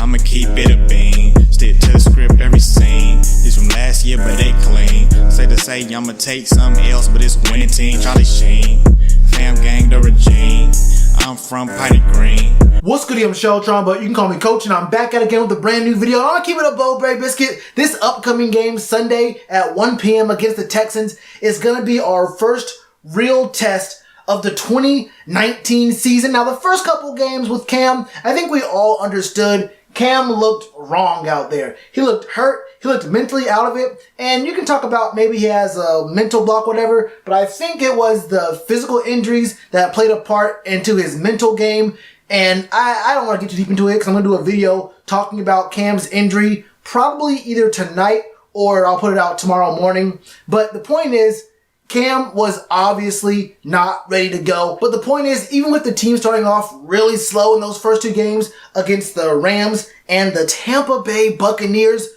I'ma keep it a bean. Stick to the script, every scene. This from last year, but they clean. Say to say, I'ma take something else, but it's winning team. Charlie Sheen, fam gang, the regime. I'm from Piney Green. What's good, I'm Shellitronnn, but you can call me Coach, and I'm back at it again with a brand new video. I'm gonna keep it a Bowberry Biscuit. This upcoming game, Sunday at 1 p.m. against the Texans, is gonna be our first real test of the 2019 season. Now, the first couple games with Cam, I think we all understood Cam looked wrong out there. He looked hurt. He looked mentally out of it. And you can talk about maybe he has a mental block, whatever, but I think it was the physical injuries that played a part into his mental game. And I don't want to get too deep into it because I'm going to do a video talking about Cam's injury probably either tonight or I'll put it out tomorrow morning. But the point is, Cam was obviously not ready to go. But the point is, even with the team starting off really slow in those first two games against the Rams and the Tampa Bay Buccaneers,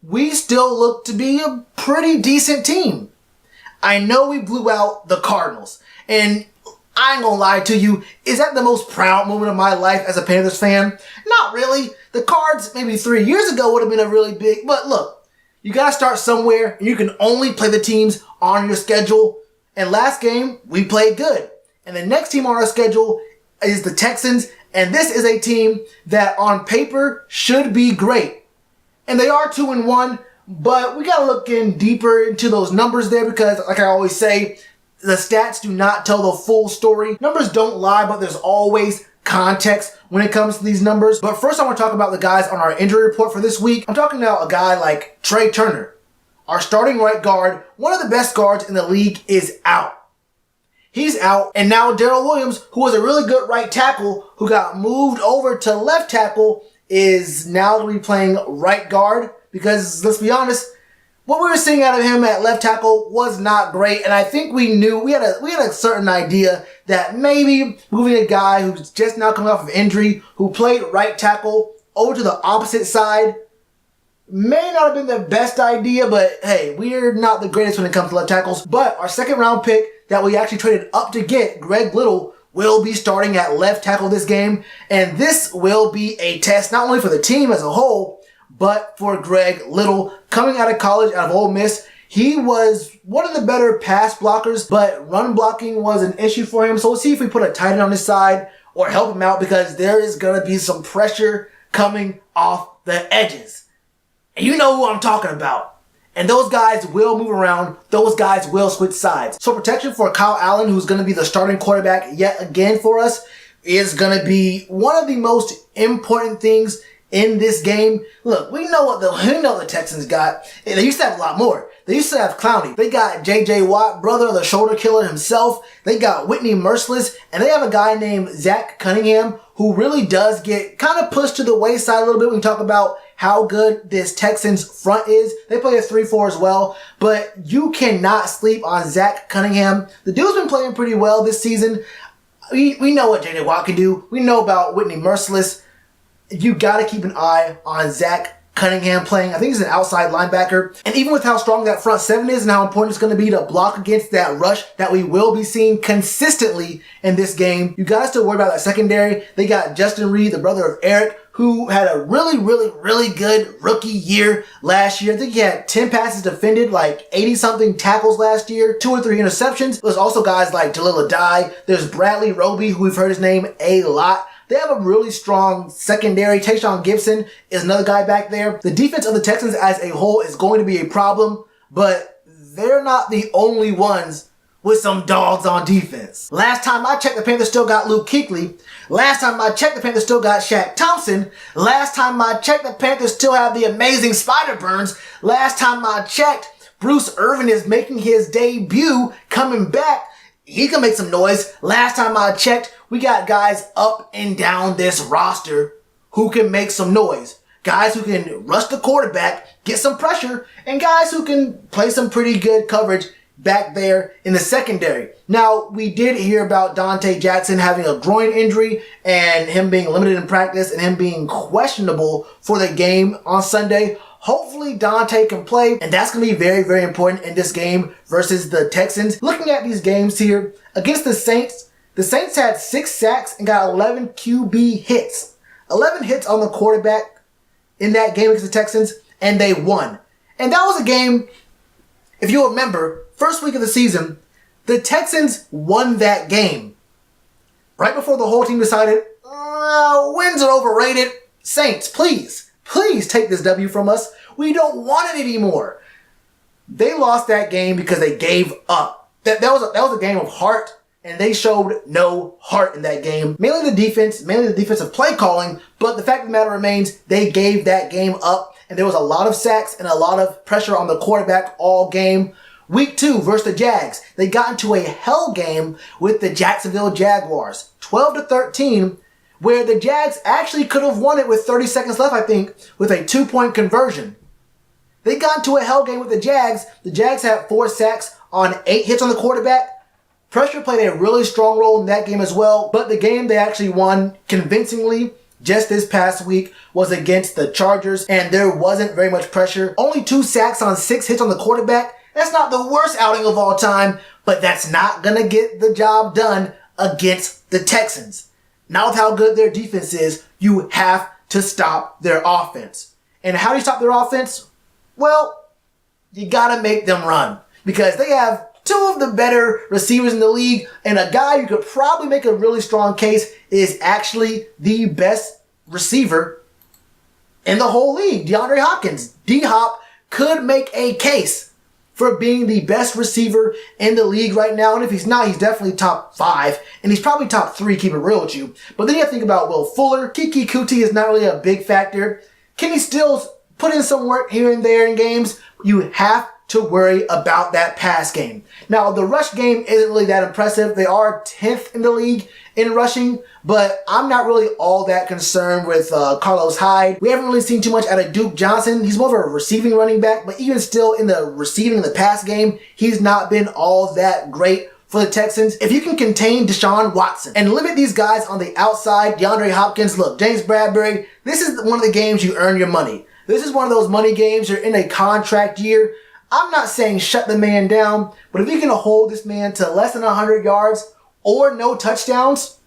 we still look to be a pretty decent team. I know we blew out the Cardinals, and I ain't gonna lie to you, is that the most proud moment of my life as a Panthers fan? Not really. The Cards maybe 3 years ago would have been a really big, but look, you gotta start somewhere, and you can only play the teams on your schedule. And last game, we played good. And the next team on our schedule is the Texans, and this is a team that on paper should be great. And they are 2-1, but we gotta look in deeper into those numbers there because, like I always say, the stats do not tell the full story. Numbers don't lie, but there's always context when it comes to these numbers. But first I want to talk about the guys on our injury report for this week. I'm talking about a guy like Trey Turner, our starting right guard. One of the best guards in the league is out. He's out. And now Darrell Williams, who was a really good right tackle, who got moved over to left tackle, is now going to be playing right guard because, let's be honest, what we were seeing out of him at left tackle was not great, and I think we knew, we had a certain idea that maybe moving a guy who's just now coming off of injury, who played right tackle, over to the opposite side may not have been the best idea, but hey, we're not the greatest when it comes to left tackles. But our second round pick that we actually traded up to get, Greg Little, will be starting at left tackle this game, and this will be a test not only for the team as a whole, but for Greg Little, coming out of college, out of Ole Miss. He was one of the better pass blockers, but run blocking was an issue for him. So we'll see if we put a tight end on his side or help him out because there is going to be some pressure coming off the edges. And you know who I'm talking about. And those guys will move around. Those guys will switch sides. So protection for Kyle Allen, who's going to be the starting quarterback yet again for us, is going to be one of the most important things in this game. Look, we know the Texans got. They used to have a lot more. They used to have Clowney. They got J.J. Watt, brother of the shoulder killer himself. They got Whitney Merciless. And they have a guy named Zach Cunningham who really does get kind of pushed to the wayside a little bit when we talk about how good this Texans front is. They play a 3-4 as well. But you cannot sleep on Zach Cunningham. The dude's been playing pretty well this season. We know what J.J. Watt can do. We know about Whitney Merciless. You got to keep an eye on Zach Cunningham playing. I think he's an outside linebacker. And even with how strong that front seven is and how important it's going to be to block against that rush that we will be seeing consistently in this game, you got to still worry about that secondary. They got Justin Reed, the brother of Eric, who had a really good rookie year last year. I think he had 10 passes defended, like 80-something tackles last year, 2 or 3 interceptions. There's also guys like Jalil Adai. There's Bradley Roby, who we've heard his name a lot. They have a really strong secondary. Tayshaun Gibson is another guy back there. The defense of the Texans as a whole is going to be a problem, but they're not the only ones with some dogs on defense. Last time I checked, the Panthers still got Luke Kuechly. Last time I checked, the Panthers still got Shaq Thompson. Last time I checked, the Panthers still have the amazing Spider Burns. Last time I checked, Bruce Irvin is making his debut, coming back. He can make some noise. Last time I checked, we got guys up and down this roster who can make some noise. Guys who can rush the quarterback, get some pressure, and guys who can play some pretty good coverage back there in the secondary. Now, we did hear about Dante Jackson having a groin injury and him being limited in practice and him being questionable for the game on Sunday. Hopefully Dante can play, and that's going to be very important in this game versus the Texans. Looking at these games here, against the Saints had 6 sacks and got 11 QB hits. 11 hits on the quarterback. in that game against the Texans, and they won. And that was a game, if you remember, first week of the season, the Texans won that game. Right before the whole team decided, wins are overrated. Saints, please take this W from us. We don't want it anymore. They lost that game because they gave up. That was a game of heart, and they showed no heart in that game. Mainly the defensive play calling, but the fact of the matter remains, they gave that game up, and there was a lot of sacks and a lot of pressure on the quarterback all game. Week 2 versus the Jags, they got into a hell game with the Jacksonville Jaguars, 12-13, where the Jags actually could have won it with 30 seconds left, I think, with a 2-point conversion. They got into a hell game with the Jags. The Jags had 4 sacks on 8 hits on the quarterback. Pressure played a really strong role in that game as well, but the game they actually won convincingly just this past week was against the Chargers, and there wasn't very much pressure. Only 2 sacks on 6 hits on the quarterback. That's not the worst outing of all time, but that's not going to get the job done against the Texans. Now with how good their defense is, you have to stop their offense. And how do you stop their offense? Well, you got to make them run, because they have 2 of the better receivers in the league, and a guy you could probably make a really strong case is actually the best receiver in the whole league, DeAndre Hopkins. D-Hop could make a case for being the best receiver in the league right now. And if he's not, he's definitely top 5. And he's probably top 3, keep it real with you. But then you have to think about Will Fuller. Kiki Kuti is not really a big factor. Kenny Stills put in some work here and there in games. You have to worry about that pass game. Now, the rush game isn't really that impressive. They are 10th in the league in rushing, but I'm not really all that concerned with Carlos Hyde. We haven't really seen too much out of Duke Johnson. He's more of a receiving running back, but even still in the receiving the pass game, he's not been all that great for the Texans. If you can contain Deshaun Watson and limit these guys on the outside, DeAndre Hopkins, look, James Bradbury, this is one of the games you earn your money. This is one of those money games. You're in a contract year. I'm not saying shut the man down, but if you can hold this man to less than 100 yards or no touchdowns,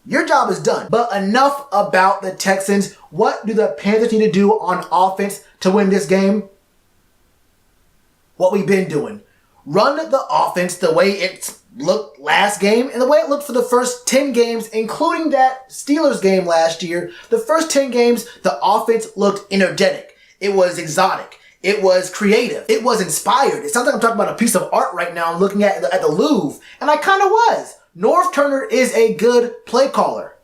your job is done. But enough about the Texans. What do the Panthers need to do on offense to win this game? What we've been doing. Run the offense the way it looked last game and the way it looked for the first 10 games, including that Steelers game last year. The first 10 games, the offense looked energetic. It was exotic. It was creative. It was inspired. It sounds like I'm talking about a piece of art right now. I'm looking at the Louvre. And I kind of was. Norv Turner is a good play caller.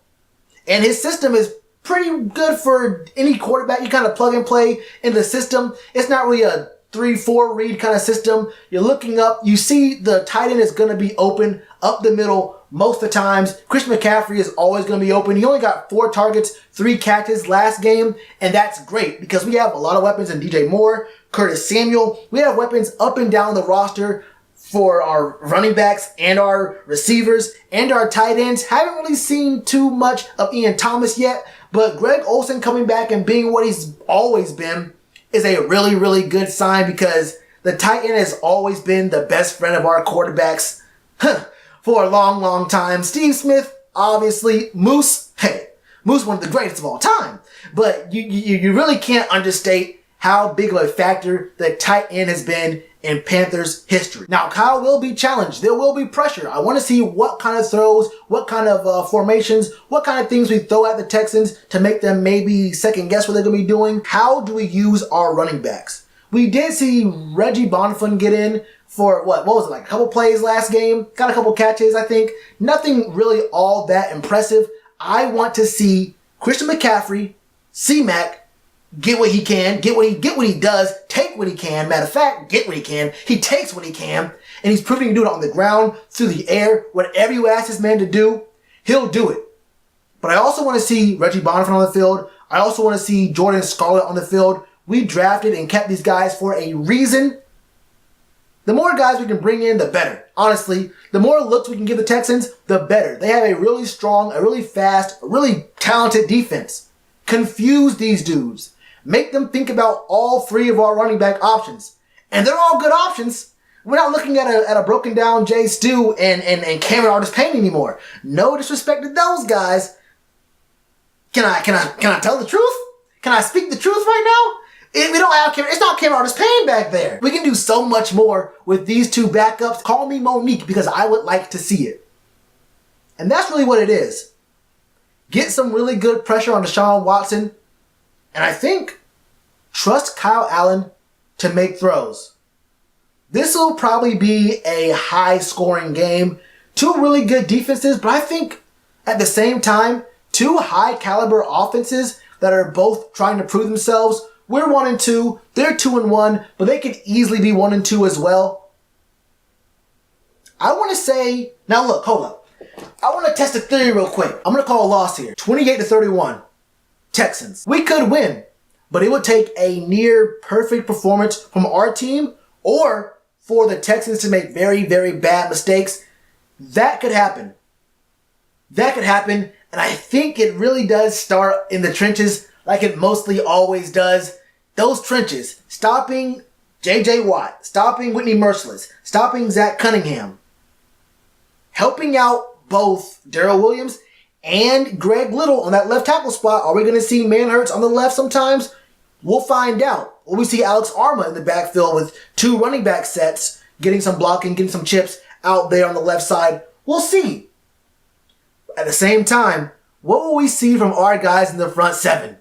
And his system is pretty good for any quarterback. You kind of plug and play in the system. It's not really a 3-4 read kind of system. You're looking up. You see the tight end is going to be open up the middle most of the times. Christian McCaffrey is always going to be open. He only got 4 targets, 3 catches last game, and that's great because we have a lot of weapons in DJ Moore, Curtis Samuel. We have weapons up and down the roster for our running backs and our receivers and our tight ends. Haven't really seen too much of Ian Thomas yet, but Greg Olsen coming back and being what he's always been is a really, really good sign because the tight end has always been the best friend of our quarterbacks for a long, long time. Steve Smith, obviously. Moose, Moose one of the greatest of all time. But you really can't understate how big of a factor the tight end has been in Panthers history. Now, Kyle will be challenged. There will be pressure. I want to see what kind of throws, what kind of formations, what kind of things we throw at the Texans to make them maybe second guess what they're going to be doing. How do we use our running backs? We did see Reggie Bonifant get in for what was it, like a couple plays last game? Got a couple catches, I think. Nothing really all that impressive. I want to see Christian McCaffrey, C-Mac, get what he can, get what he does, take what he can. Matter of fact, get what he can. He takes what he can, and he's proving to do it on the ground, through the air. Whatever you ask this man to do, he'll do it. But I also want to see Reggie Bonifant on the field. I also want to see Jordan Scarlett on the field. We drafted and kept these guys for a reason. The more guys we can bring in, the better. Honestly, the more looks we can give the Texans, the better. They have a really strong, a really fast, a really talented defense. Confuse these dudes. Make them think about all 3 of our running back options. And they're all good options. We're not looking at a broken down Jay Stu and Cameron Artis-Payne anymore. No disrespect to those guys. Can I tell the truth? Can I speak the truth right now? We don't have Cameron. It's not Cameron Payne back there. We can do so much more with these two backups. Call me Monique because I would like to see it. And that's really what it is. Get some really good pressure on Deshaun Watson. And I think trust Kyle Allen to make throws. This will probably be a high-scoring game. Two really good defenses, but I think at the same time, two high-caliber offenses that are both trying to prove themselves. We're 1-2, they're 2-1, but they could easily be 1-2 as well. I want to say, now look, hold up. I want to test a theory real quick. I'm going to call a loss here. 28-31, Texans. We could win, but it would take a near perfect performance from our team or for the Texans to make very, very bad mistakes. That could happen. That could happen, and I think it really does start in the trenches like it mostly always does. Those trenches, stopping J.J. Watt, stopping Whitney Merciless, stopping Zach Cunningham, helping out both Darrell Williams and Greg Little on that left tackle spot. Are we going to see Manhurts on the left sometimes? We'll find out. Or we see Alex Arma in the backfield with two running back sets, getting some blocking, getting some chips out there on the left side. We'll see. At the same time, what will we see from our guys in the front seven?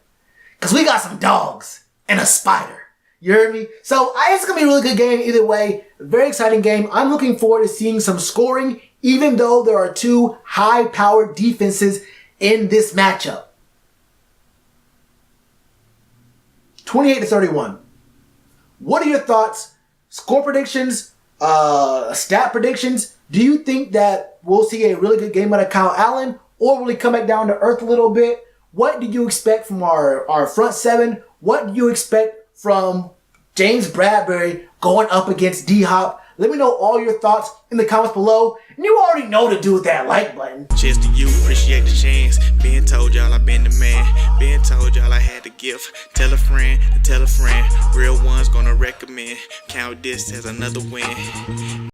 Because we got some dogs and a spider. You heard me? So it's going to be a really good game either way. Very exciting game. I'm looking forward to seeing some scoring, even though there are two high-powered defenses in this matchup. 28-31. What are your thoughts? Score predictions? Stat predictions? Do you think that we'll see a really good game out of Kyle Allen? Or will he come back down to earth a little bit? What do you expect from our front seven? What do you expect from James Bradbury going up against D-Hop? Let me know all your thoughts in the comments below. And you already know to do with that like button. Cheers to you, appreciate the chance. Been told y'all I been the man. Been told y'all I had the gift. Tell a friend to tell a friend. Real ones gonna recommend. Count this as another win.